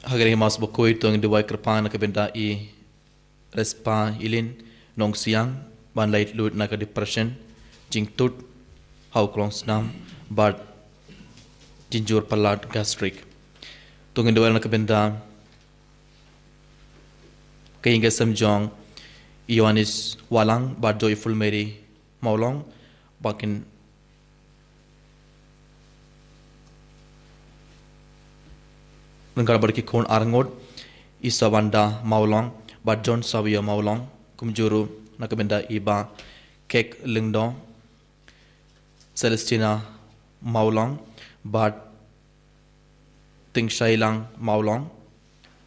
Hagari mas bokoi tuang duwai kerpan na kabenda I respa ilin nong siang ban lait lut na ka depression jing tut hau klong snam bad jinjur palat gastric tuang duwai na kabenda kayinga samjong Ioannis walang bad joyful Mary maulong bakin nengkar berki kon arngot isawanda maulong bad John Savio maulong kumjuru nakabenda iba kek lingdo Celestina maulong bad ting shailang maulong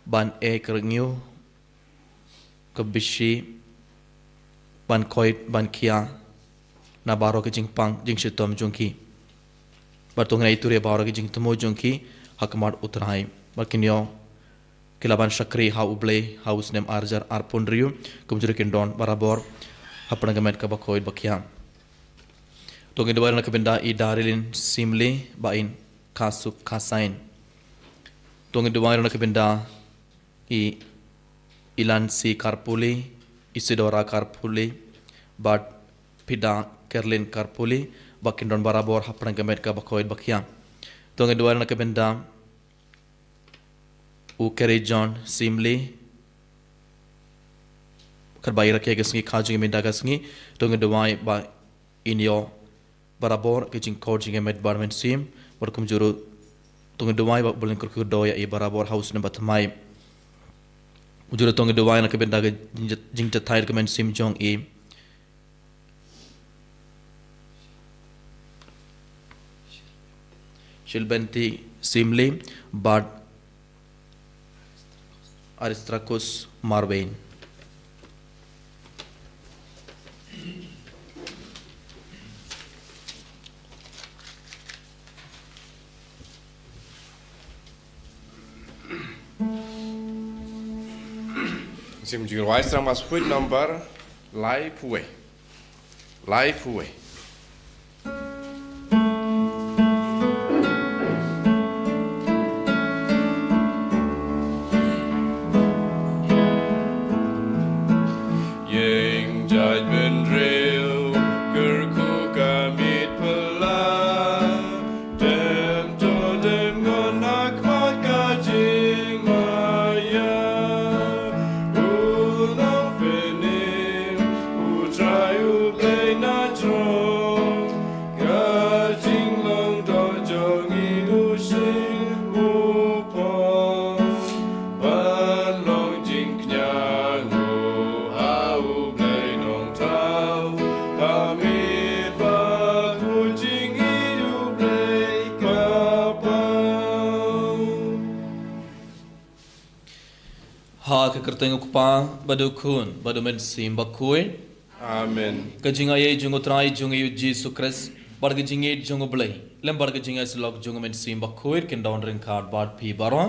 ban e kerngyu kebishi ban koit ban kia na baro ke jingpang jing shitom jungki batung na iture baro ke jing temo jungki hakmar utrai bakinyo kilaban syakri ha uble ha usnem arjar arpun riu kumjuru kindon barabor hapana gamet ka bakoid bakya tongin dwar na kabenda I darilin simle bain kasuk kasain tongin dwar na kabenda I ilan si karpuli Isidora karpuli bad pida kerlin karpuli bakindon barabor hapana gamet ka bakoid bakya tongin dwar na kabenda Ukere John Simli kerbayi rakyat kesngi kaju yang mendaga sengi tunggu doai ba inyo barabor kejing kau jing med barmen sim berkum juru tunggu doai ba bulan kerku doya I barabor house number tamai ujuru tunggu doai nak bendaga jing jatai kemen sim jong I Shilbenti Simli bad Aristarchus Marvain. Sim jing waistra mas food number life way. Ha kekerteng ukpa badukun badumen sim bakui Amen. kajinga ye jungo trai jungo yu Jesus Christ barga jinge jungo blai lem barga jinga slok jungo men sim bakui ken down ring card bad pi baro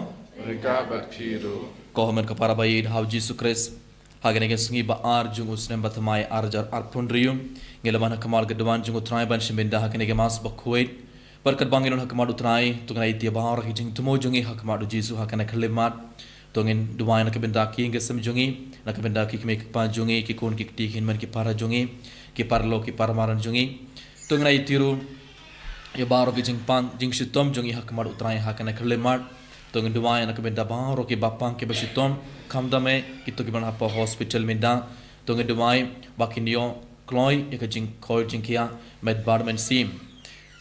Rika batkiru. ko men ka para bayin how Jesus Christ hagene gen singi ba ar jungo snem batmai arjar arpun rium ngelabana kamal gedwan jungo trai ban shiminda hagene ge mas bakui barkat bangin hakmadu trai tungai dia bahar ki jing tumo jungi hakmadu Jesus hakana khlemat tongin duai nak benda ki ngesem jungi nak benda ki mek pa jungi ki kon ki tikin man ki para jungi ki parlo ki parmaran jungi tongnai tiru ya baro ki jingpang jing shitom jungi hakmar utrai hakana khlemat tongin duai nak benda baro ki bapang ki basitom kamdame itu ki ban apa hospital minda tongin duai bakinyo kloi ya jing khoi jing kia med barmen sim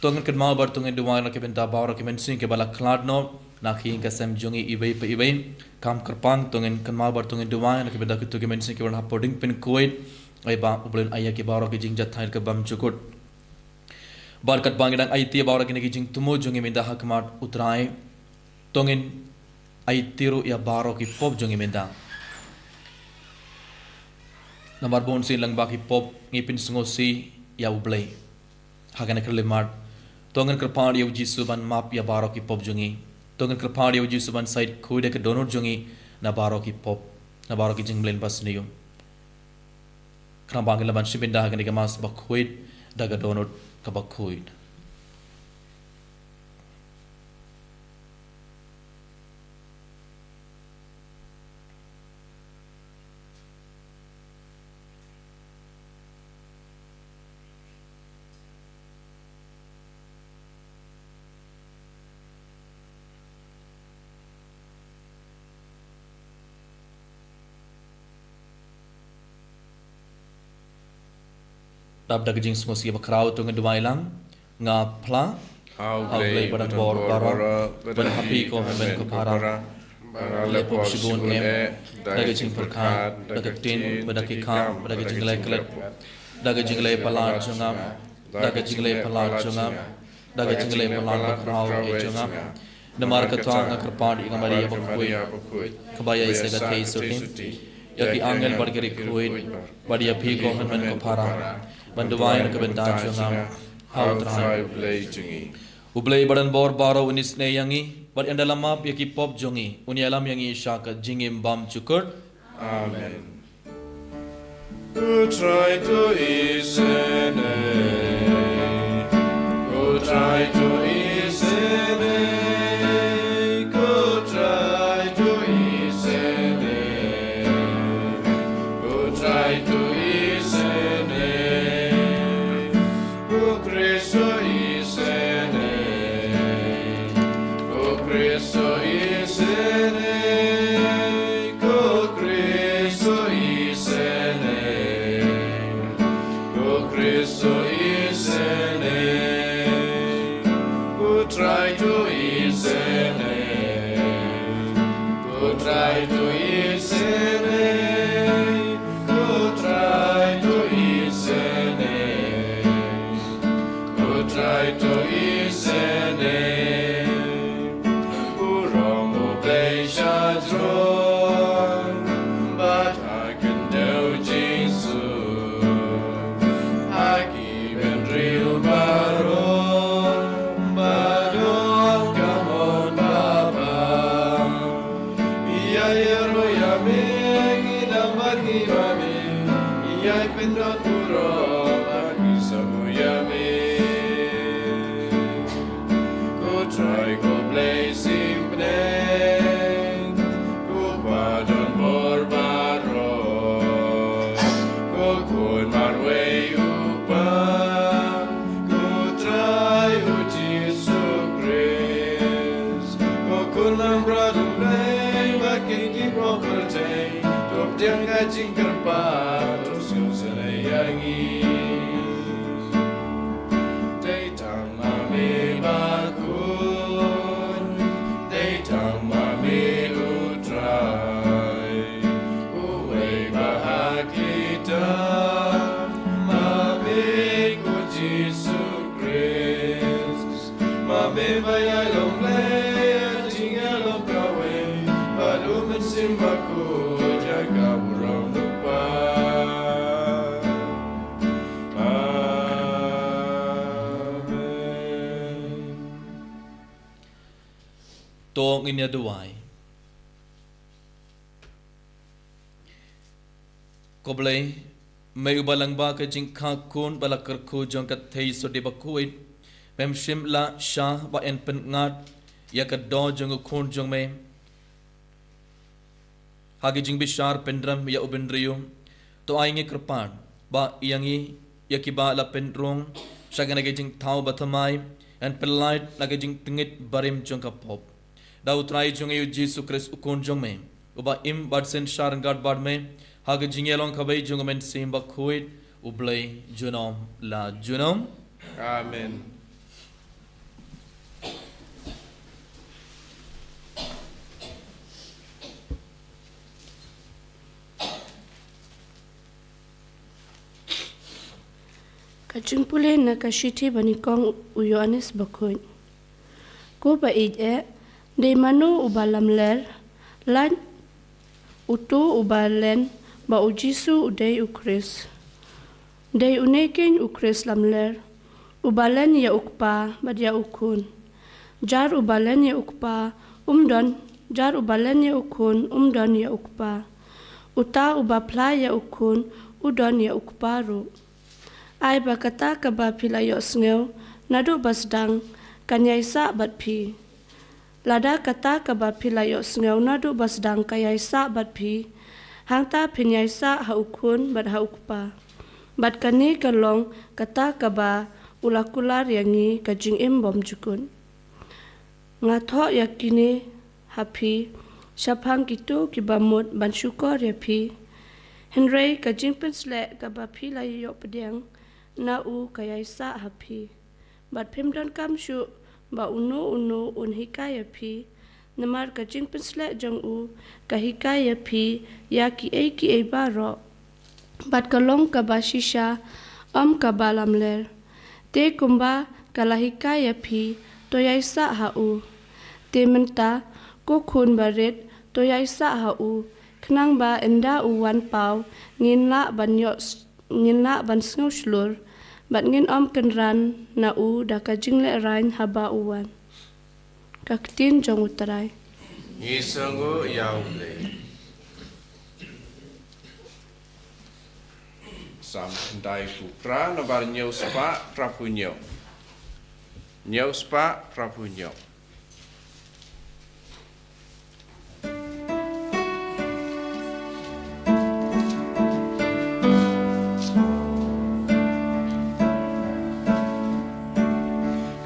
tongin kedma bar tongin duai nak benda baro ki men sim ke bala kladno nakhi kasem jungi ibai pe ibai kam kerpang tongin kenmal bar tongin duai nak benda kitu ke mensin ke warna poding pin kuit ai ba ublen ayah ke baro ke jing jathair ke bam cukut barkat bangidang ai ti baro ke ne jing tumo jungi minda hakmat utrai tongin ai tiru ya baro ki pop jungi minda namar bon sin lang ba ki pop ngipin sungosi ya ublai hakane kerlemat tongin kerpang ya uji suban map ya baro ki pop jungi tongin kerpang ya uji suban side kuide ke donor jungi na baro ki pop na baro ki jinglen bas niyo kran bangin laban shibinda hakane ke mas bakuit daga donor ka bakuit tap dak jing sungo si bakrau tu ngeduai lang nga pla How play badan bor bara badan happy ko ben ko para le pop sibun em dak jing perkat dak tin badak ikam badak jing lai klet dak jing lai pala jungam dak jing lai pala jungam dak jing lai pala bakrau e jungam namar ka tang kerpad ingamari abakui kabaya isega thei sutim yaki angel bargeri kuit badia phi ko han ko phara banduai na kabenta jungam how try ublei badan bor baro unis ne yangi bar anda lama yaki pop jongi uni alam yangi shaka jingim bam chukur amen. Who try to isene who try to isene who try to isene who try to isene who Cristo isene who Cristo isene who Cristo isene who Cristo isene who try to isene who try to isene who try to isene who try to isene who wrong oblation strong but I can do Jesus I give and real baron but don't come on Baba Iyayero yame ginamagi mame Iyay pendoturo akisamu yame Go try go play simple Go badon borbaro Go kun marwe upa Go try u Jesu Christ Go kun lambrado play Bakiki property Top diang kajing kerpat Terus yusene yangi Datang mami bakun Datang mami utrai Uwe bahakita Mami ku Jesu Christ Mami bayalong lay Tingalong kawe Balu mensimbaku Jaga burung lupa Amen tong inya duai koblei mai ubalang ba ka jing kha kun balakar khu jong ka thei so de bakuit pem shimla sha ba en pen ngat ya ka do jong khun jong me hagi jing bishar pendram ya ubendriyo to ainge kripan ba yangi yakiba la pendrong shagana ge jing thau bathamai and pelait la ge jing tingit barim jong ka pop da utrai jong yu Jesus Christ ukon jong me uba im badsen shar gad bad me hagi jing yelong khabai jong men sim ba khuit ublei junom la junom Amen. Kacung pule na kashiti banikong uyoanis bakoy. Ko ba ije de manu ubalam ler lan utu ubalen ba ujisu udai ukris. Dei unekin ukris lam ler ubalen ya ukpa bad ya ukun. Jar ubalen ya ukpa umdon jar ubalen ya ukun umdon ya ukpa. Uta ubapla ya ukun udon ya ukparu. Ai bakata ka ba pilayo sngew nadu basdang kanyai sa bat pi lada kata ka ba pilayo sngew nadu basdang kayai sa bat pi hangta pinyai sa ha ukun bat ha ukpa bat kani kalong kata ka ba ulakular yangi ka jing im bom jukun ngatho yakini hapi shaphang kitu kibamut ban syukor ya pi Henry ka jing pensle ka ba pilayo pedeng na u kayay sa hapi. Bat pim don kam shu ba unu un hikaya pi. Namar kajing pensle jong u kahikaya pi ya ki e baro. Bat kalong kabashisha kabalam ler. Te kumba kalahikaya pi toyay sa ha u. Te menta ko kun barit toyay sa ha u. Knang ba enda u wan pau ngin la ban sngaw slur. Bat ngin kenran na u da kajing le rain haba uwan. Kaktin jong utaray. Isango yaule. Sam kendai pupra nabar nyau spa prapunyo. Nyau spa prapunyo.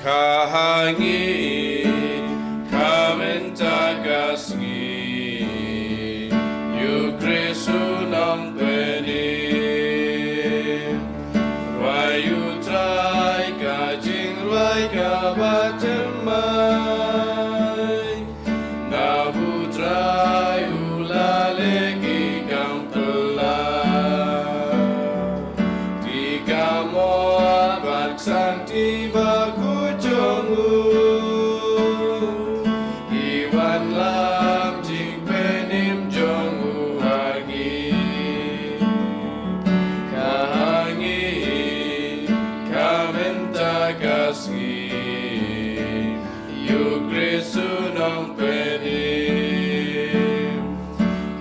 Kahangi kamentagasngi yu Kristu nang peni rayu trai kajing rai kabatemai nabu trai ulalegi kampela tiga moa baksanti baku Iwan lam jing penim jong uagi Kahangi kamentagasgi Yu Kristu nong penim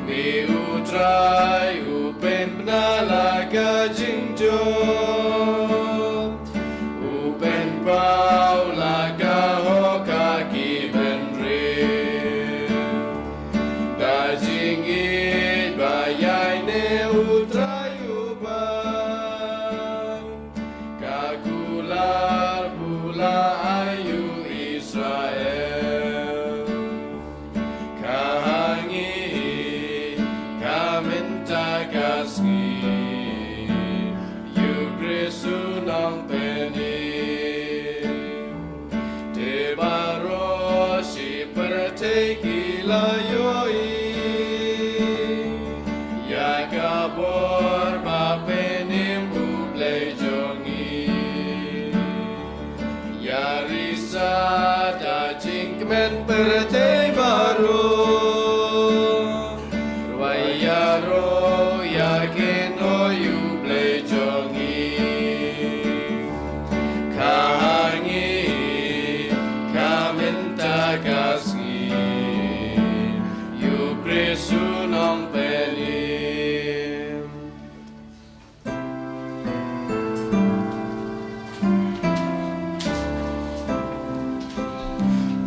Ni utrai upen penalaga jing jong Upen pau laga hoka ki benri Dajing it bayai ne utrayu bang Kakular pula ayu Israel Kahangi kamentagasgi Yu Kristu nong peni Tekilah yoi Ya kabor bapenim ublei jongi Ya risa dacing kemen pertei baru Ruaya ro yakin o ublei jongi Kahangi kamentagasgi Kristu nong pelim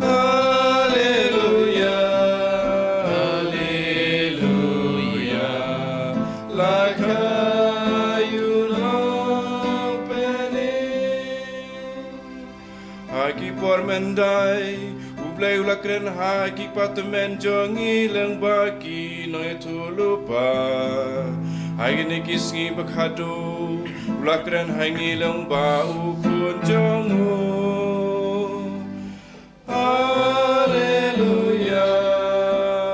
Haleluya Haleluya Lakayu nong pelim Haki pormendai Ublay ulakren haki patumen jongi leng baki noy tulupa Hai ni kisngi bakhadu ulakren hangi leng ba ukun jongu Haleluya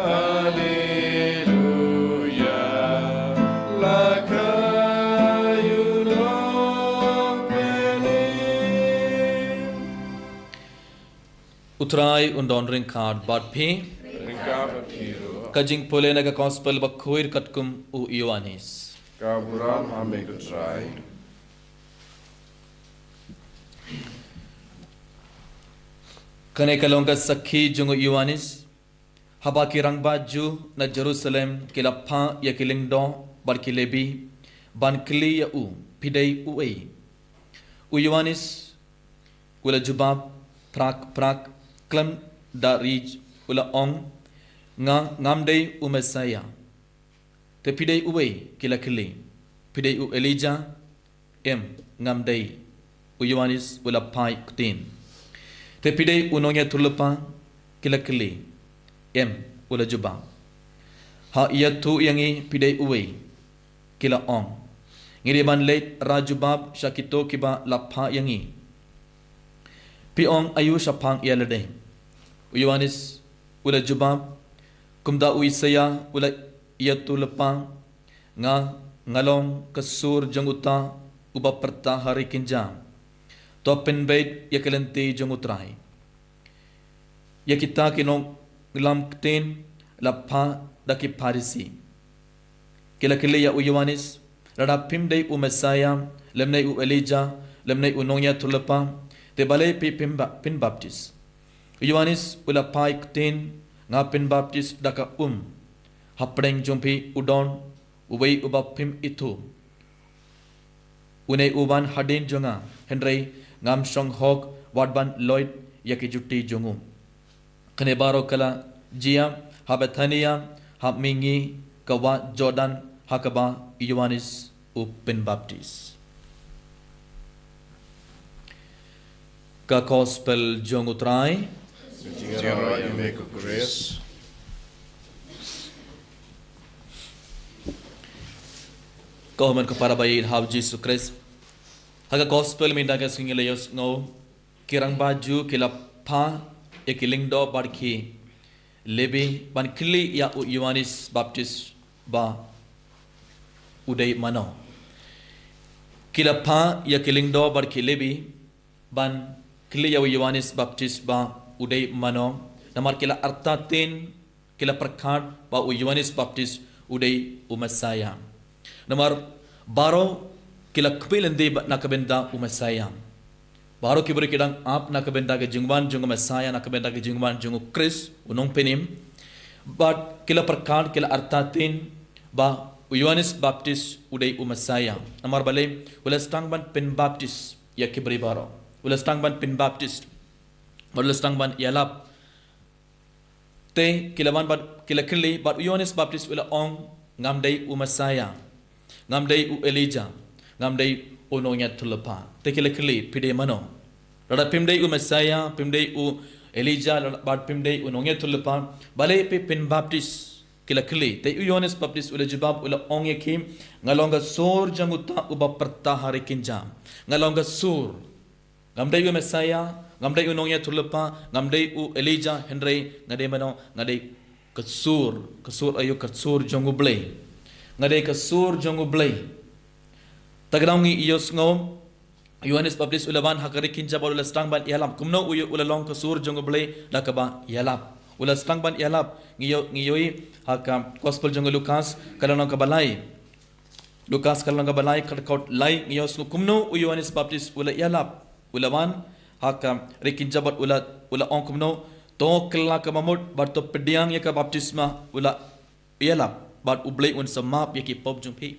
Haleluya Lakayu nong penim Utrai undon ring card but pay Kajing pole naga gospel bakhoir katkum u Ioannis Kaburam ame kutrai Kane kalonga sakhi jungu Ioannis haba ki rang baju na Jerusalem kilapha ya kilingdo bar kilebi ban kli ya u pidei u ei u Ioannis ula jubab prak klam da rij ula ong ngamdei u Messiah te pidei u ei kila kili pidei u Elijah ngamdei u Ioannis ula pai kutin te pidei u nonya tulpa kila kili ula juba ha ia tu yangi pidei u ei kila ong ngiriban late rajubab syakito kiba lapha yangi piong ayu syapang ialade Yohanes ula jubab kumda uisaya ula iatu lepang ngalong kesur janguta uba perta hari kinjam to penbait yakalenti jangutrai ya kita kinong lam kten lapha daki parisi kila kila ya Yohanes rada pimdai u Messiah lemnai u Elijah lemnai u nongya tulapa te balai pi pin baptis Yohanes ula pai kten nga pin baptis daka hapdeng jumpi udon uwei uba pim itu unai uban hadin jonga henry ngam song hok wadban lloyd yaki jutti jongu kane baro kala jia habethania hamingi kawa jordan hakaba Yohanes upin baptis ka gospel jongutrai Jiro imeko Chris. Kauman kepada bayi hab Jesus Christ. Haga gospel minda ke singi layos ngau kirang baju kila pa ekiling do barki lebi ban kili ya Yohanes Baptist ba udai mano. Kila pa ya kiling do barki lebi ban kili ya Yohanes Baptist ba udai mano. Namar kila artatin kila perkat ba Yohanes Baptist udai umasaya. Nomor baro kila kupilende nakabenda umasaya. Baro kiburi kidang ap nakabenda ke jungban jungu Messiah nakabenda ke jungban jungu Chris unong penim. But kila perkad kila artatin ba Yohanes Baptist udai umasaya. Nomor bale ula stangban pen Baptist ya kiburi baro. Ula stangban pen Baptist. Ula stangban yalap. Te kilaban bat kila kili but Yohanes Baptist ula ong ngamdai umasaya. Ngamdai u Elijah, ngamdai u nongya tulapa. Tekile kili pide mano. Rada pimdai u Messiah, pimdai u Elijah, bad pimdai u nongya tulapa. Balai pe pin Baptist kila kili. Te u Yohanes Baptist ula jibab ula ong yakim ngalonga sur janguta uba perta hari kinjam. Ngalonga sur. Ngamdai u Messiah, ngamdai u nongya tulapa, ngamdai u Elijah, Henry ngadai mano ngadai kesur ayu kesur jangublay. Ngadai kesur jongu blay tagraungi ios ngom Yohanes Baptist ulaban hakari kinja bol stang ban yalam kumno uyu ulalong kesur jongu blay lakaba yalap ula stang ban yalap ngiyoi hakam gospel jongu Lukas kalano kabalai Lukas kalano kabalai kadkot lai ngiyos kumno uyu Yohanes Baptist ula yalap ulaban hakam rekinja bot ula ong kumno to kala kamamut barto pediang ya ka baptisma ula yalap but ublay un samap yaki pop jumpi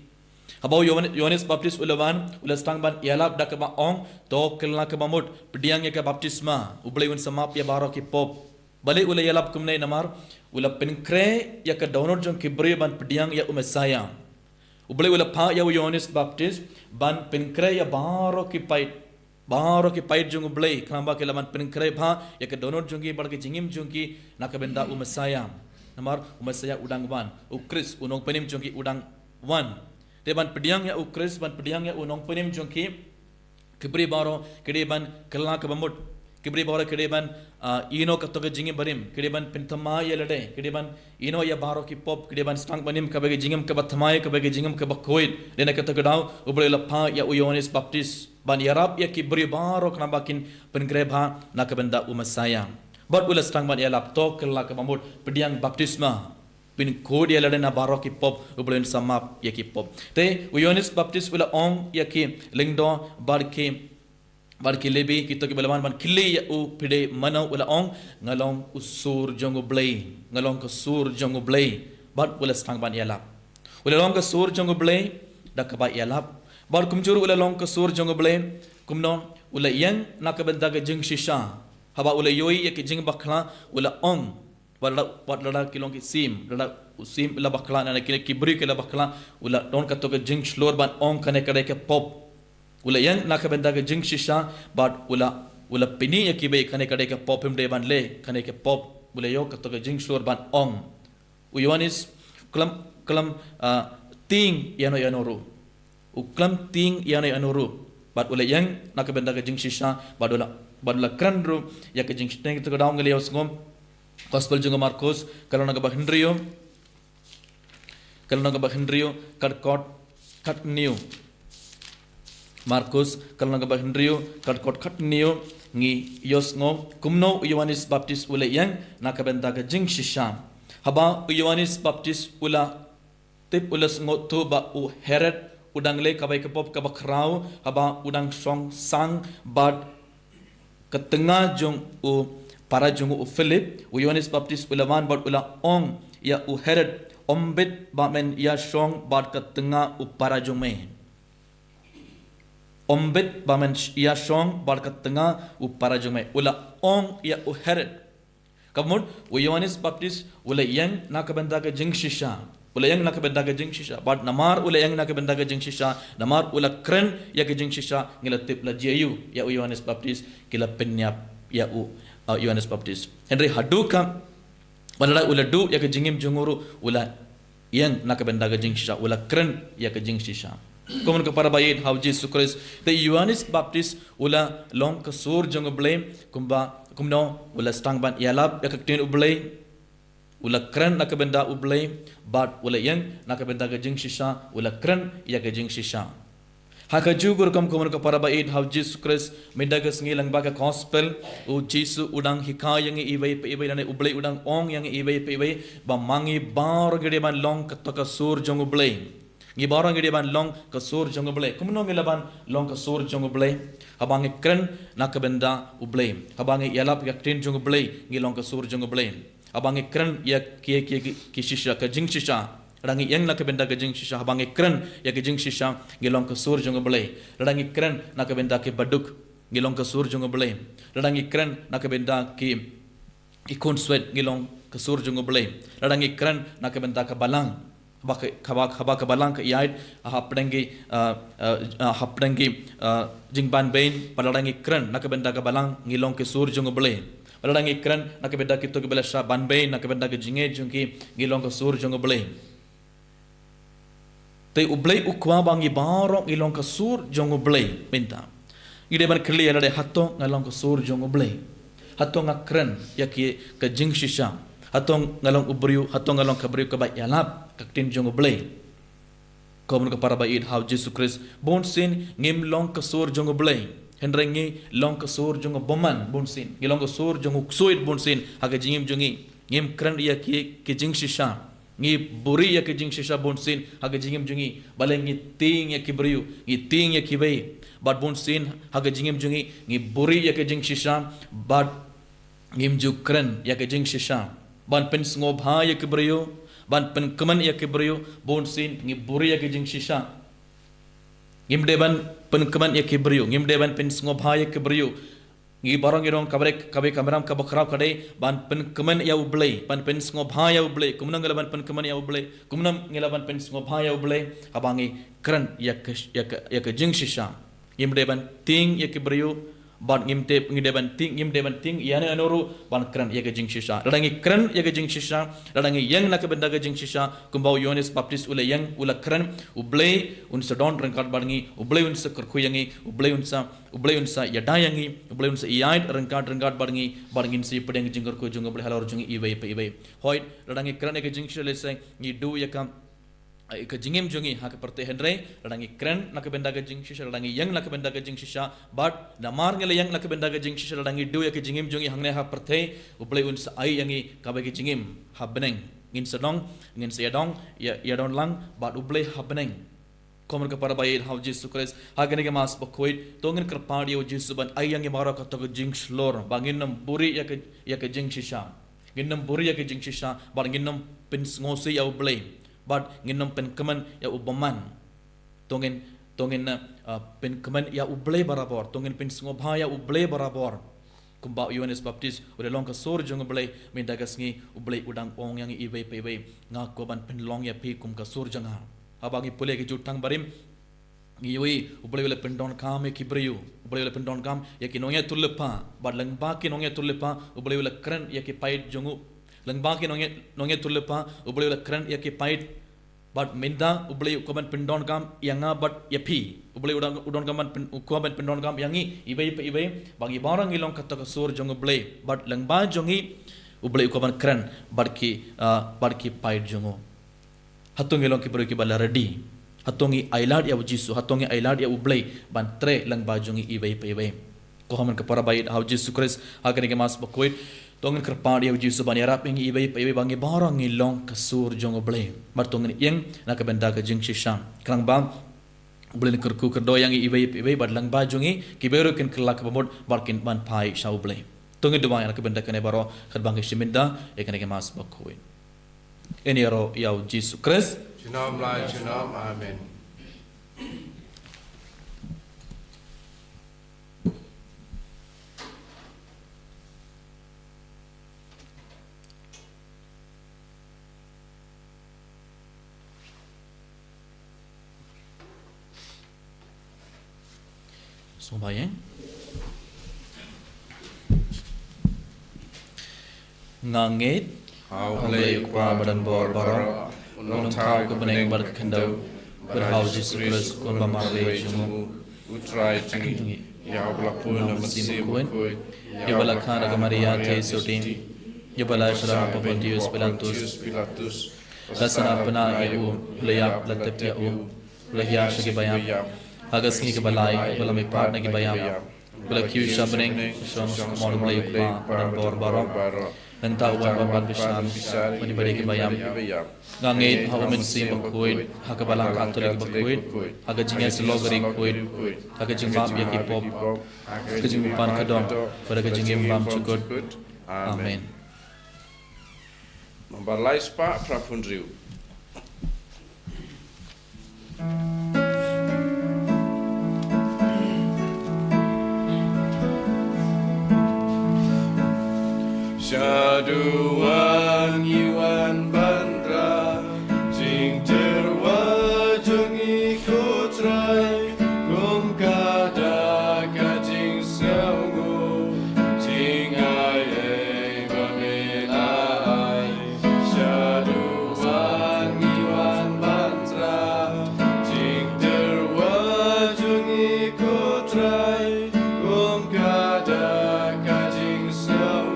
habau Yohanes Baptist ulawan ula stang ban yalap dakaba ong to kelna ka mamut pediang yaka baptisma ublay un samap ya baro ki pop bale ula yalap kumne namar ula penkre yaka download jong kibre ban pediang ya Messiah ublay ula pa ya Yohanes Baptist ban penkre ya baro ki pait jong ublay kamba kelaman penkre pa yaka download jongi barki jingim jongi nakabenda Messiah namar Messiah udang wan Chris unong penim jongki udang wan deban pediang ya Chris ban pediang ya unong penim jongki kibri baro kedeban kelna kabamut kibri baro kedeban ino katoga jingi barim kedeban pentama ya lade kedeban ino ya baro ki pop kedeban stang banim kabage jingim kabathamai kabage jingim kabakoid dena katoga daw ubre lapha ya Yohanes Baptist ban yarab ya kibri baro knabakin pengreba nakabenda Messiah But ula stang ban yalap to kelak kamamut pediang baptisma pin kod ya ladena barok ki pop ubulen samap ya ki pop te Yohanes Baptist ula ong ya ki lingdo barki lebi kito ki balaman ban kili ya u pide mano ula ong ngalong usur jongo blay ngalong ka sur jongo blay but ula stang ban yalap ula long ka sur jongo blay dakaba yalap bar kumjuru ula long ka sur jongo blay kumno ula yang nakabenda ga jing shisha haba ula yoi ya ki jing bakla ula ong wat lada kilong ki sim ula bakla na kibri ke la bakla ula don ka to ka jing shlor ban ong kane kare ke pop ula yang nakabenda ga jing shisha but ula pini ya ki be kane kare ke pop him de ban le kane ke pop ula yo ka to ka jing shlor ban ong Yohanes kalam ting yano ru uklam ting yana anuru bat ula yang nak benda ke jing shisha badula kran ru ya ke jing shisha kita daung ngeliau sngom gospel junga Markus kalau nak Henrio kat new Markus kalau nak Henrio kat new ngi yos ngom kumno Yohanes Baptis ula yang nak benda ke jing shisha haba Yohanes Baptis ula tip ulas ngotu ba u Herod udang le kabai kepop kabakrau haba udang song sang bad ketengah jong u para jong u Philip u Yohanes Baptis ulaman bad ula ong ya u Herod ombet ba men ya song bad ketengah u para jong me ombet ba men ya song bad ketengah u para jong me ula ong ya u Herod kamun u Yohanes Baptis ula yang nakabenda ke jing shisha ula yang nak benda ke jing shisha bad namar ula yang nak benda ke jing shisha namar ula kren ya ke jing shisha ngelatip la jeyu ya Yohanes Baptis kila penyap ya Yohanes Baptis Henry haduka badala ula du ya ke jingim junguru ula yang nak benda ke jing shisha ula kren ya ke jing shisha komun ke para bayin hauji sukres the Yohanes Baptis ula long ke sur jung blame kumno ula stang ban yalab ya ke tin ublay ula kran nak benda ublay bad ula yang nak benda ke jing shisha ula kran ya ke jing shisha haka jugur kam komun ka para baid how Jesus Christ mendaga sengilang baga gospel u Jesu udang hikayang ibai pe ibai nane ublay udang ong yang ibai pe ibai ba mangi bar gede ban long ka sur jong ublay ngi barang gede ban long ka sur jong ublay kumno ngelaban long ka sur jong ublay habangi kran nak benda ublay habangi yalap yak tin jong ublay ngi long ka sur jong ublay abangi kran ya ki shisha ka jing shisha rangi yang nak benda ka jing shisha abangi kran ya ka jing shisha ngilong ka sur jong belai rangi kran nak benda ke baduk ngilong ka sur jong belai rangi kran nak benda ki ikon sweat ngilong ka sur jong belai rangi kran nak benda ka balang haba ka balang ka yaid hapdengi jingban bain palarangi kran nak benda ka balang ngilong ke sur jong belai Alang ikran nak benda kita ke belasha banbei nak benda ke jinge jungki gilong ke sur jong belai. Te ublai ukwa bangi barong gilong ke sur jong belai minta. Ide ban kli ada hatong ngalong ke sur jong belai. Hatong akran ya ke jing shisha. Hatong ngalong ubriu hatong ngalong kabriu ke bai yalap ke tin jong belai. Komun ke para baid how Jesus Christ bon sin ngim long ke sur jong belai. Hendrengi long ke sur jong boman bonsin ngilong ke sur jong uksuit bonsin haga jingim jongi ngim kran ya ki jing shisha ngi buri ya ki jing shisha bonsin haga jingim jongi balengi ting ya ki briu ngi ting ya ki bai bad bonsin haga jingim jongi ngi buri ya ki jing shisha bad ngim ju kran ya ki jing shisha ban pen sngo bha ya ki briu ban pen kaman ya ki briu bonsin ngi buri ya ki jing shisha ngim deban penkeman ya kibriu ngim deban pen ngobha ya kibriu ngi barang irong kabrek kabe kameram ka bakrau kadai ban penkeman ya ublay ban pen ngobha ya ublay kumnang ngelaban penkeman ya ublay kumnam ngelaban pen ngobha ya ublay abangi kran ya ke jing shisha ngim deban ting ya kibriu ban ngim deban ting yana anoru ban kran ya ke jing shisha radangi kran ya ke jing shisha radangi yang nak benda ke jing shisha kumbau Yohanes Baptis ula yang ula kran ublay unsa don rangkat bangi ublay unsa kerkuyangi ublay unsa yadayangi ublay unsa iyaid rangkat bangi barngin si pedang jing kerku jung ublay halor jung ibai hoit radangi kran ya ke jing shisha lesai ni du ya kam ke jingim jungi hak perte henry radangi kren nak benda ke jing shisha radangi yang nak benda ke jing shisha but namar ngele yang nak benda ke jing shisha radangi du ya ke jingim jungi hangne ha perte ublay uns ai yangi kabe ke jingim habneng ngin sedong ngin sedong ya don lang but ublay habneng komer ke para bayi how Jesus Christ hagane ke mas bakoit tongin kerpadi o Jesus ban ai yangi mara ka to ke jing slor bangin nam buri ya ke jing shisha ginam buri ya ke jing shisha bangin nam pin ngosi ya ublay but nginom pen keman ya ubaman tongin pen keman ya ublay barabor tongin pen ngobha ya ublay barabor kumba Yohanes Baptis udah long ka sur jong ublay mendagas ngi ublay udang ong yang ibai pei ngako ban pen long ya pi kum ka sur janga abangi pule ke jutang barim ngi yoi ublay wala pen don kam ya kibriu ublay wala pen don kam ya ki nongya tulepa bad lang ba ki nongya tulepa ublay wala kran ya ki pait jongu lang ba ki nongya tulepa ublay wala kran ya ki pait but minda ublay ukaman pindon kam yanga but yapi ublay udon kaman ukaman pindon kam yangi ibai bagi barang ilong kata kasur jong ublay but langba jongi ublay ukaman keren barki pait jongo hatung ilong ki beri ki bala ready hatungi ailad ya jisu hatungi ailad ya ublay ban tre langba jongi ibai ko haman kapara bait hau jisu Christ hakane ke mas bakoit tongen kerpadi uji subani arap ingi ibai bangi barang ilong kasur jong oblay mar tongen yang nak benda ka jing shisam krang bang oblay kerku kerdo yang ibai badlang ba jongi kiberu ken kelak pamod barkin ban pai sha oblay tongen dua yang nak benda kene baro kerbang shiminda ekane ke mas bakoi ini ro ya uji Christ Junam lai junam, amen. Sembahyang ngangit Hau play kwa badan bor baro, unong tau ke beneng berkendau, berhau Yesus Kristus kun bamarwe jumu, utrai jungi, ya belapun namasi bukui, ya balakhan aga Maria the sotim, ya balasra Pontius Pilatus, dasana pena eu leyak latep ya u, lehya shagi bayam, agas ni ke balai, balami partner ke bayam, balakiu shabneng, shom shomon blay kwa badan bor baro. Entah uang babat besar, menibadi kebayam. Ngangit hawa mensi bakuit, haga balang katolik bakuit, haga jingnya selogari kuit, haga jingbam ya kipop, haga jingbupan kadong, pada haga jingbam cukup. Amin. Membalai spa prapundriu. Syaduan Iwan Bandra Jing terwajung ikut rai Kum kada kajing sewu Jing ayai bamilai Syaduan Iwan Bandra Jing terwajung ikut rai Kum kada kajing sewu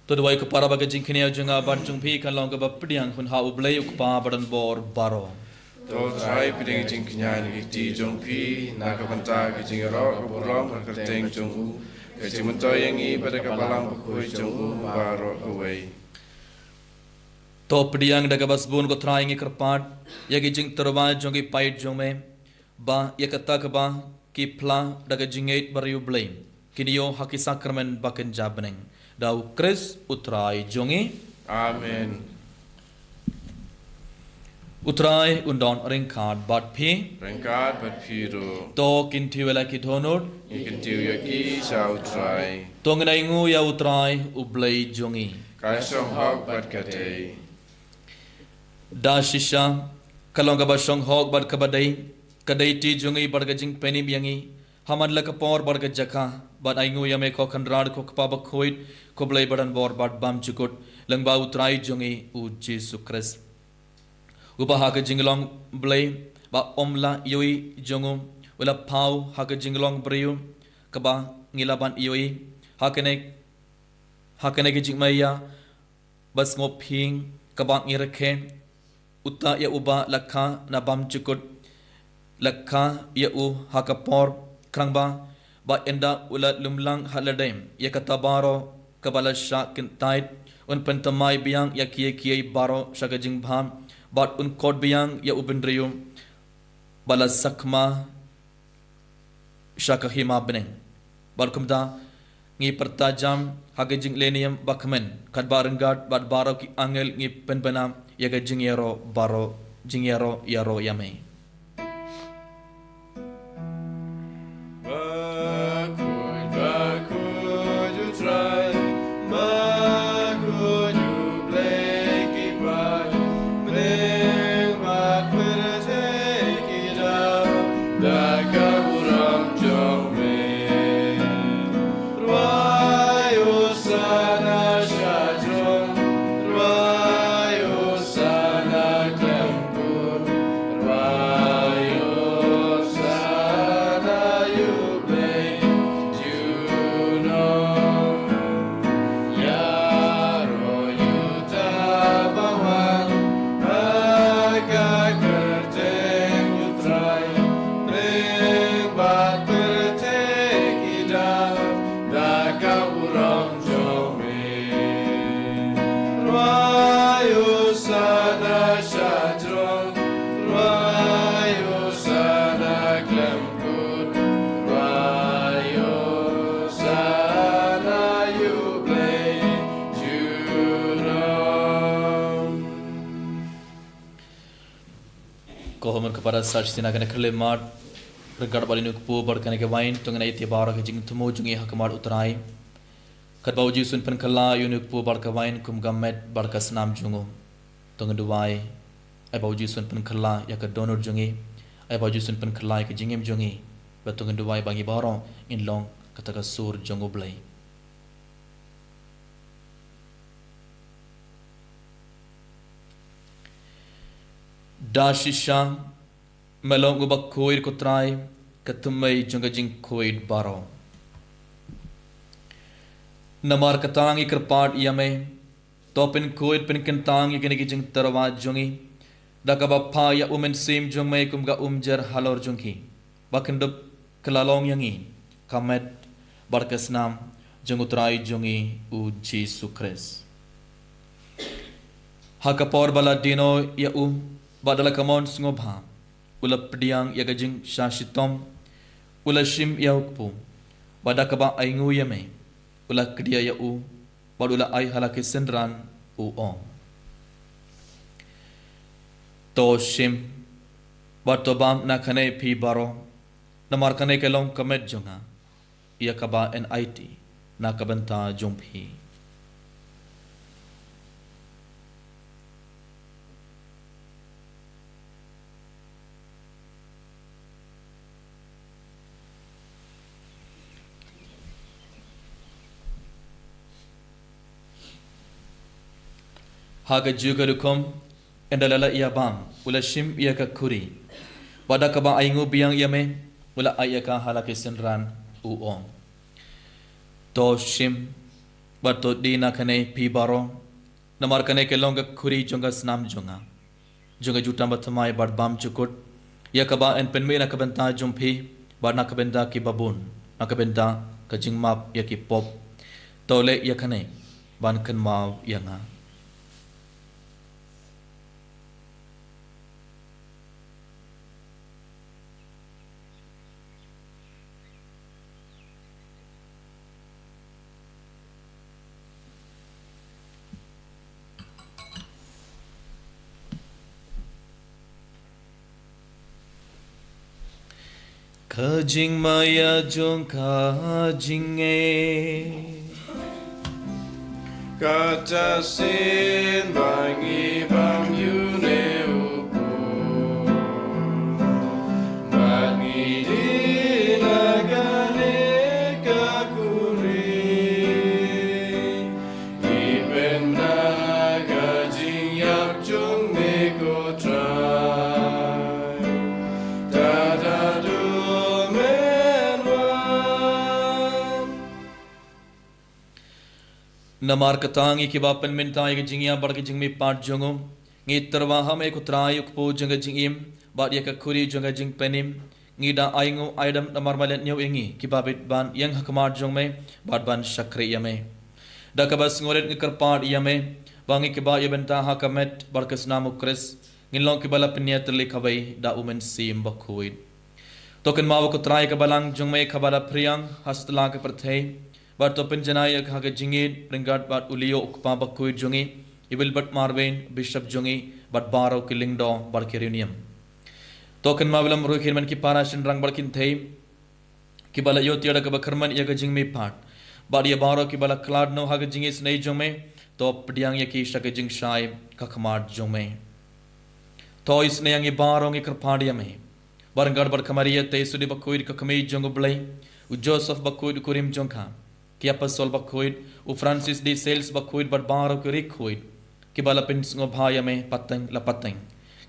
Tuduai kepara baga jingkini ajunga barjung pi kan long kebab pediang hun hau blay ukpa badan bor baro. Tol trai piding jing kenyan giti jong pi na kabanta gijing ro kaburam kerteng jong u gajing mentoy yang i pada kabalang bakui jong u baro away. To pediang daga basbun ko trying ikerpat ya gijing terba jong ki pait jong me ba ya kata ke ba ki pla daga jingait bariu blay kiniyo haki sakramen baken jabneng. Dau Kris utrai jongi. Amen. Utrai undon ringkad bat pi. Rengkat bat piru. To kintiwela ki donor. Ikan tiu yaki sa utrai. To ngenai ya utrai ublay jongi. Kaisong hok bat katei. Da shisha kalong kabasong hok bat kabadai. Kadai ti jongi bargajing penim yangi. Hamad lakapor barga jaka. Bat aingu ya me ko kanrad ko kapaba khoit ko blay badan bor bat bam chukut langba utrai jongi u Jesu Christ Gupa haka jinglong blay ba omla yoi jongo ula pau haka jinglong breyu kaba ngilaban yoi hakane ke jingmaya bas ngoping kaba ngirake uta ya uba lakha na bam chukut lakha ya u hakapor krangba ba enda ula lumlang haladem ya katabaro kabala sha kintait un pentamai biang ya kie baro shaka jingbham bat un kod biang ya ubendriyo bala sakma shaka hima beneng barkumda ngi pertajam haga jinglenium bakmen kad barenggat bat baro ki angel ngi penbenam ya ga jingyero baro jingyero yaro yame Kohomon kepada saksi sinakan kelemat regard balinu kupu barkan ke wain tungan iti bara ke jing tumu jungi hakamar utrai kat bauji sun pen kala yunuk pu barka wain kum gamet barka senam jungu tungan duai ai bauji sun pen kala ya ke donor jungi ai bauji sun pen kala ke jingem jungi batungan duai bangi baro in long kata ka sur jungu blai Dashisha melong ubak koir kutrai ketumai junga jing koir baro namar katangi kerpat yame topin koir pin kentangi kini jing terwa jungi dakaba pa ya umen sim jung mai kumga umjer halor jungki bakendup kelalong yangi kamet barkasnam jungutrai jungi u Jesus Christ hakapor bala dino ya u badala kamon sngobha ula pediang ya gajing shashitom ula shim ya ukpu badakaba aingu yame ula kedia ya u badula ai halake sendran u ong to shim batobam nakane pi baro namarkane kelong kamet jonga ya kaba NIT nakabanta jongpi haga juga dukom endalala ia bam ula shim ia ka kuri pada kaba aingu biang ia me ula ayaka halake senran uong to shim bato dina kane pi baro namar kane ke longa kuri jonga snam jonga jonga juta batmai bad bam chukut ia kaba en penme na kabenta jumpi bad na kabenda ki babun na kabenda ka jingmap ia ki pop tole ia kane ban kan mau yanga Kajing maya jong kajing Katasin bangi bang yune upu Bangi dinagane kakuri Iben na kajing yap jong meko tra namar katangi ki bapen mentai ke jingya bar ke jingmi pat jongo ngi terwaha me kutrai ukpo janga jingim bat ya ka kuri janga jing penim ngi da aingu aidam namar malet nyu ingi ki babit ban yang hakmar jong me bat ban shakri yame da kabas ngoret ngi karpat yame bangi ki ba yebenta hakamet bar kasnamu kris ngilong ki bala penya terlikabai da umen sim bakhuid token mawa kutrai ka balang jong me khabala priang hastla ke perthei bat to penjanai ka ga jingit ringat bat ulio ukpa bakhuid jongi ibil bat marwen bishop jongi bat baro ki lingdo bar kerunium token mawalam ruhin man ki parashin rang barkin thei ki bala yo tiada ka bakharman ya ga jingmi pat bar ya baro ki bala klad no ha ga jingis nei jong me to pdiang ya ki shak jing shai ka khamar jong me to isne yang i baro ngi karpadia me barangad bar kamaria te sudi bakhuid ka khamei jong blai u joseph bakhuid kurim jong kha ki apostol bakhuid u francis de sales bakhuid bat baro ki rikhuid ki bala pin sngo bhaya me pateng la pateng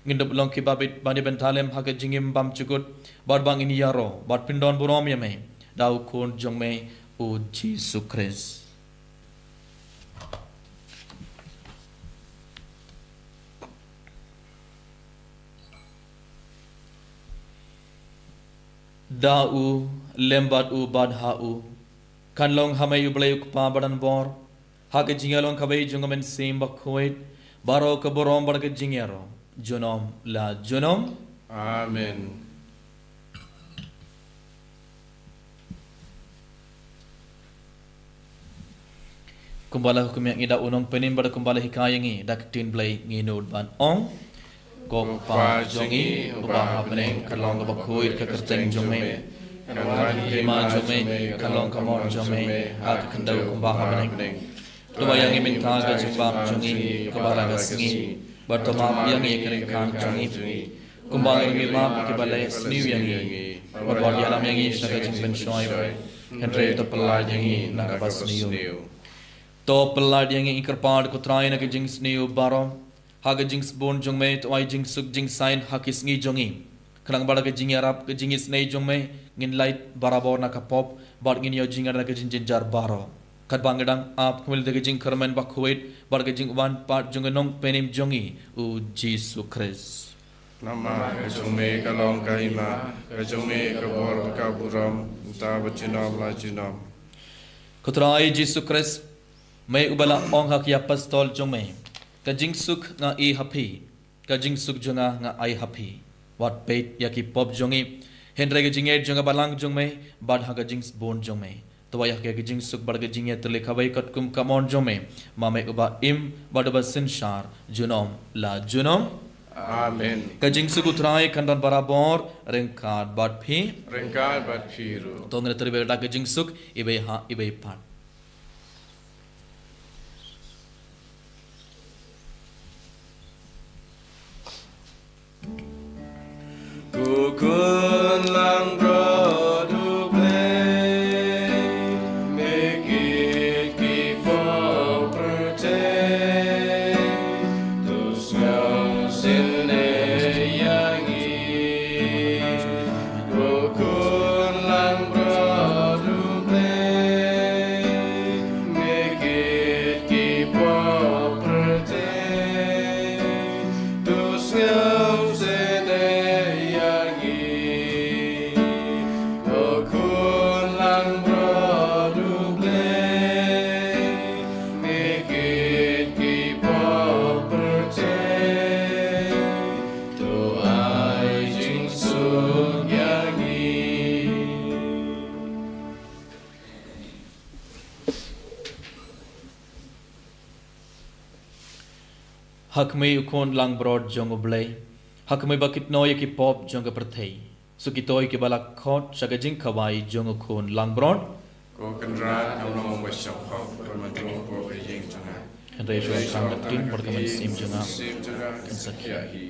ngindop long ki babit bani bentalem haga jingim bam chugut bar bang ini yaro bat pindon burom yame dau kon jong me o Jesus Christ dau lembat u badha u kanlong hamay ublay ukpa badan bor haga jingalong kabay jungamen sim bakhuid baro ka borom bar ka jingero Jonom la jonom. Amen. Kumbala hukum yang ida unong penim pada kumbala hikayangi dak tin blay nginod ban ong kong pa jongi ubah beneng kalong ka bakhuid ka kerteng jome kan hima jome kalong ka mon jome hak kendau kumbah beneng lumayang iminta ka jimbam jongi kumbala ka singi bertolak yang ia kering kan jangi kumbang yang imam kibalai sniu yang ia berbuat di alam yang ia sebagai jingpen shoy henry to pelad yang ia nak bas sniu to pelad yang ia ikerpad kutrai nak jing sniu barom haga jing bon jong me to ai jing suk jing sign hakis ngi jongi kerang bada ke jing arab ke jing snei jong me ngin light barabor nak pop bad ngin yo jing nak jing jinjar baro kat bangedang ap kumil de jing kermen bakhuid bar ke jing wan pat jong nong penim jongi u Jesus Christ nama kajome kalong kahima kajome kabor kaburam ta bachinam la chinam kutrai Jesus Christ mai ubala ong hak ya pastol jong me ka jing suk nga i happy ka jing suk jonga nga ai happy wat pet ya ki pop jongi henry ke jing e jonga balang jong me bad ha ka jing bon jong me तो वह के जिंग सुख बढ़ के जिंग ये तले खवाई कटकुम कमौन जो में मामे उबा इम बड़बा सिंशार जुनोम ला जुनोम Amen. का जिंग सुख उतराए खंडन बराबर रिंकार बात भी Rengkar bat firu. तो अंगने तरी बेटा के जिंग सुख इबे हाँ इबे पाट Kukun lang brodu hak mai ukon lang broad jong oblay hak mai bakit noy ki pop jong perthei sukitoy ki balak khot sagajing khawai jong ukon lang broad Kokan rat kamno washam hok permanting po yeng changa. henry shwa sang datin berkaman sim jonga Sim changa sakya hi.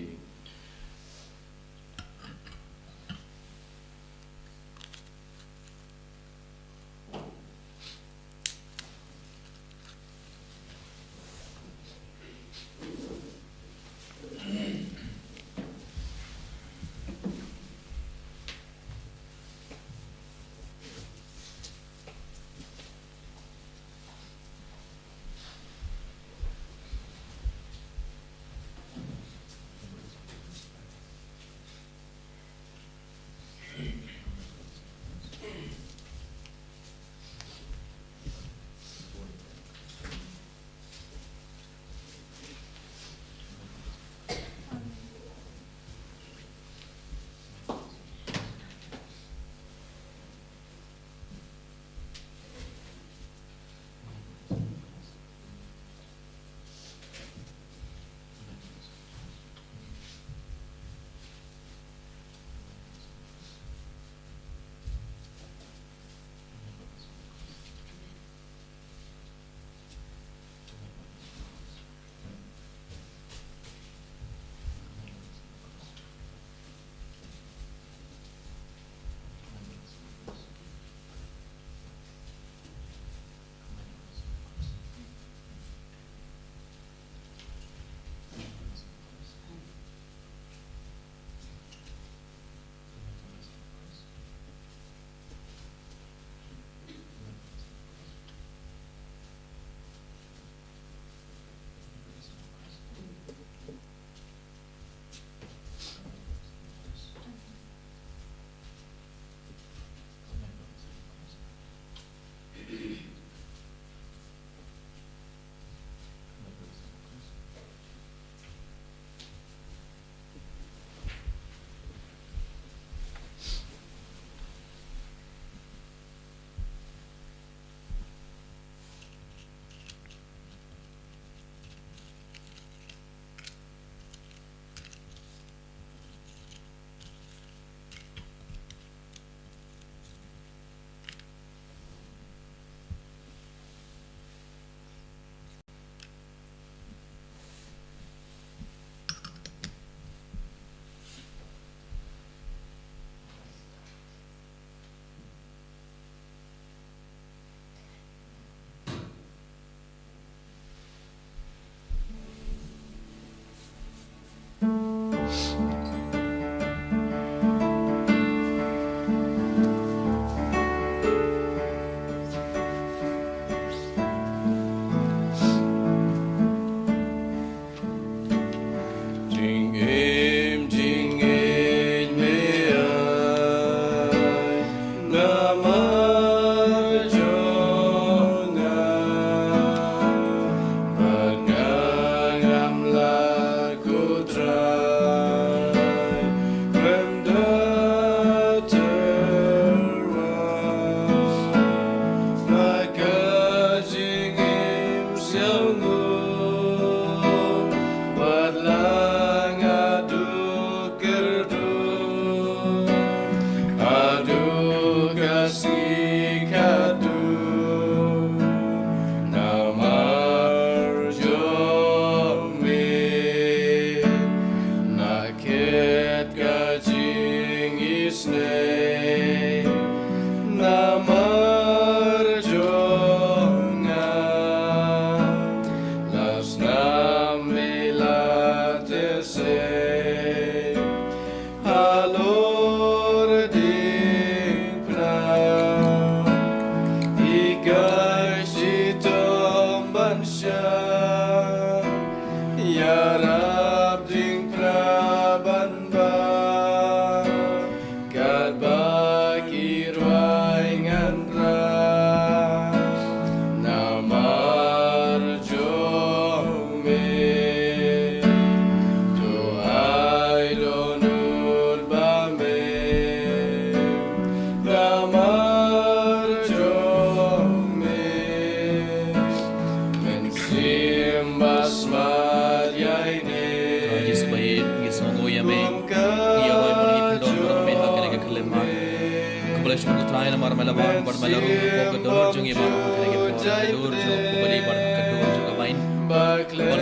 malaman bar malaru ko kedor jungi bar hakene ke kedor jung bali bar kedor jung main bar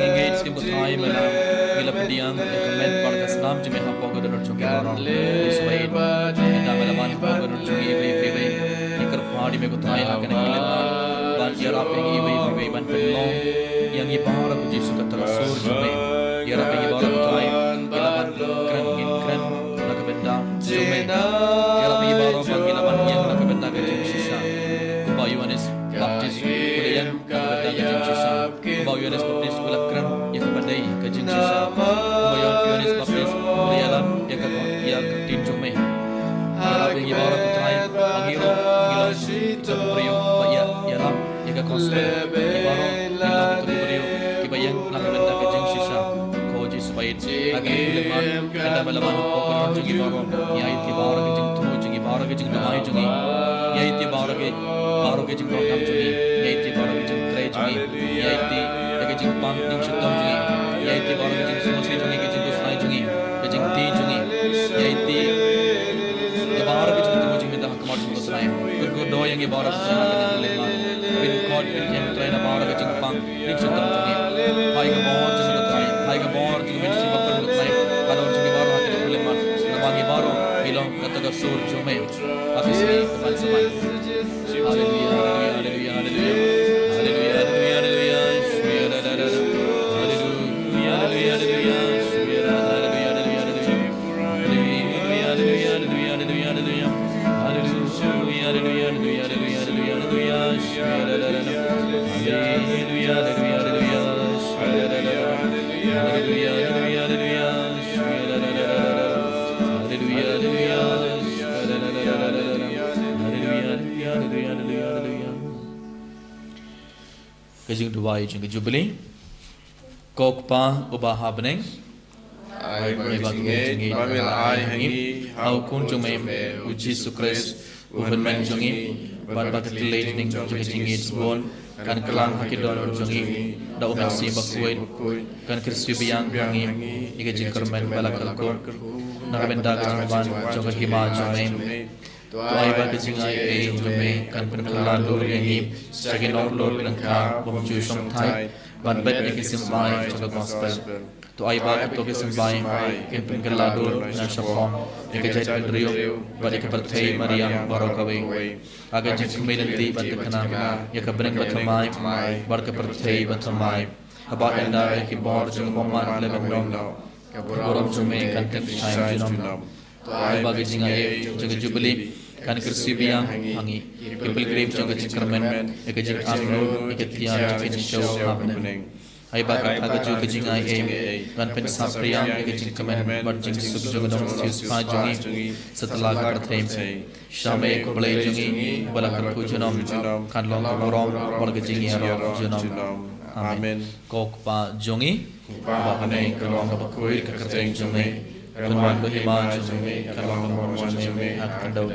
engage kim ko thai mala gila pediang comment bar kasnam jume ha ko kedor jung ke bar iswain ina malaman ko kedor jung be ikar padi me ko thai hakene ke leman ban yara pe be ban pelong yang ibar ko jisu katala sur jume yara pe ibar ko thai gila ban kran nakabenda jume yara pe ibar Panggilaman yang nak benda kejeng sisa, kumbau Yohanes Baptis kuliah benda kejeng sisa, kumbau Yohanes Baptis kuliah keren yang kebadai kejeng sisa, kumbau Yohanes Baptis kuliah yang ketin jume, harap yang ibarat putrai panggilan beriu bayar yalam yang kekosel ibarat ilang beriu kibayang nak benda kejeng sisa, koji supaya agar kuliah benda belaman pokok jungi baru, yang ibarat kejeng बारह के जिंग दमाई जुगी यही थी बारह के जिंग काम जुगी यही थी बारह के जिंग त्रे जुगी यही थी के जिंग पांच दिन शुद्धम जुगी यही थी बारह के जिंग सुमसी जुगी के जिंग दुसराई जुगी के जिंग तीन जुगी यही थी ये बारह के जिंग तुम जिंग में दहक मार जुगी दुसराई कुछ दो यंगे बारह के जिंग करने ले मार बिन कॉट बिन के त्रे ना बारह के जिंग पांच दिन शुद्धम जुगी भाई का बहुत जुगी दुसराई भाई का बहुत जुगी में सिंह बकर दुसराई बारह जुगी बारह हाथ ले मार नवांगी बारह bilang kata sur jume habis ni teman semua haleluya haleluya haleluya haleluya haleluya haleluya haleluya haleluya haleluya haleluya Kejing dua jing jubilee kokpa ubah habneng ai bagi mamil ai hangi au kun jume uji sukres uben men jungi ban bakat leading jungi jingi bon kan kelang hakidon jungi da umen si bakuin kan kirsi biang hangi ige jingkermen balakal ko nakabenda kan jungi hima jume Tuai bagi jingai jume kan penkelan lur yangi sagi nok lur penka bom ju som thai ban bet ike simbai jaga gospel tuai bagi to ke simbai ke penkelan lur na shapom ike jai pendrio bagi ke perthai maria barokawe aga jik melanti ban tekana ya ke beneng bathamai bar ke perthai bathamai aba enda ke bor jung bomman leben dom ke borom jume kan tek time jinom Tuai bagi jingai jaga jubilee kan kursi biang hangi ke pilgrim jaga cikermen ke jing anu ke tiar ke show happening ai bagi aga ju ke jingai kan pen sapriang ke jing kemen bar jing sub jaga dom sius pa jungi setelah karthem shame ko blai jungi balakar ku junom kan long borom bal ke jing yaro junom amen kok pa jungi ba hanai kalong ba kuir ke kerteng jungi Kenuan berhima jume kalong bermuan jume akan dau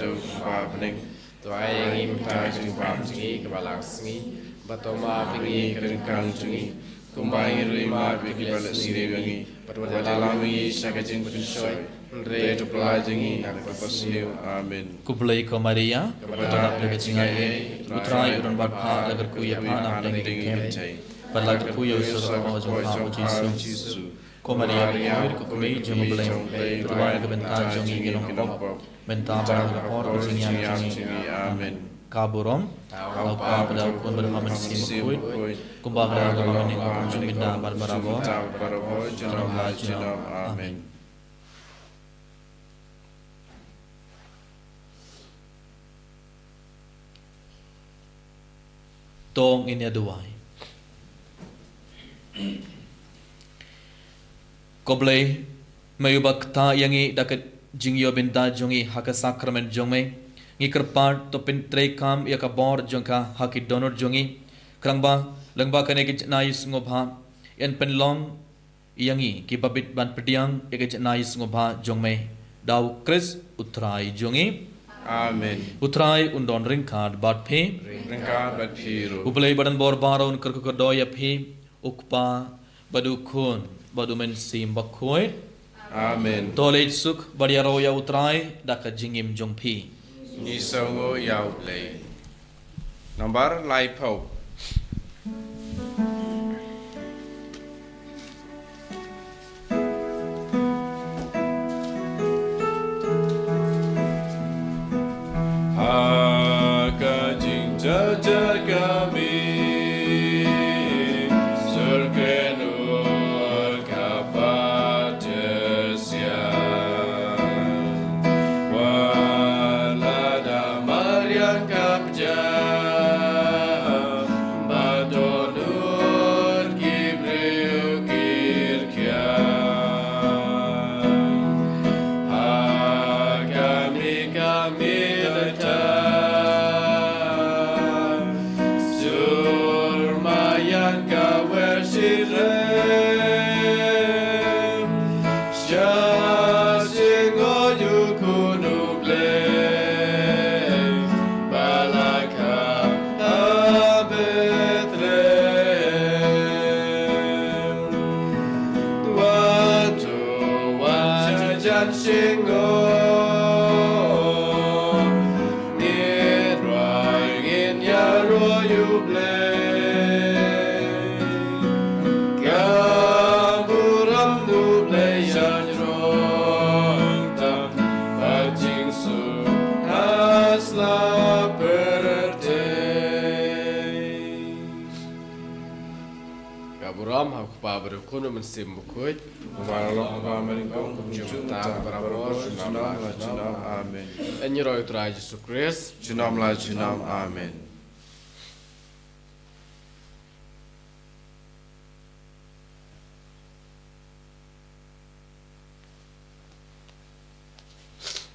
pening tuai yang imta jungi bab jungi kebalak sengi batoma pingi kerengkang jungi kumbai rima bagi balak siri jungi perwalami sakajing bersoy re tu pelai jungi nak berpasiu amin kublai ko Maria kepada bagi jingai utrai uran barpa agar ku ya pana dengan kem balak ku yo sur ko jung Yesus ko Maria ko kublai jung blai tuai ke bentar jung ngilong pop bentar barang por ko jingai amin kaburom au pa pada kun bermamen sim kuit kumbang pada bermamen dengan jung binda barbarabo junam amin tong ini aduai koblai mayubakta yangi dakat jingyo binda jungi haka sakramen jongme ngi kerpar to pintre kam ya ka bor jongka haki donor jongi krangba langba kane ki nais ngobha en penlong yangi ki babit ban pediang ya ki nais ngobha jongme daw kris utrai jongi amen utrai undon ringkad bat phe ringkad bat phiru uplei badan bor baron kerku doya phe ukpa badu khun badu men sim bakhoi amen tolej suk badia roya utrai daka jingim jongphi ni songo yau le nomor lai pau kuno mensim bukut Warallah Amerikong Jumta Barabos Junam Amen Enyi roy Tuhan Yesus Kristus Junam la Junam Amen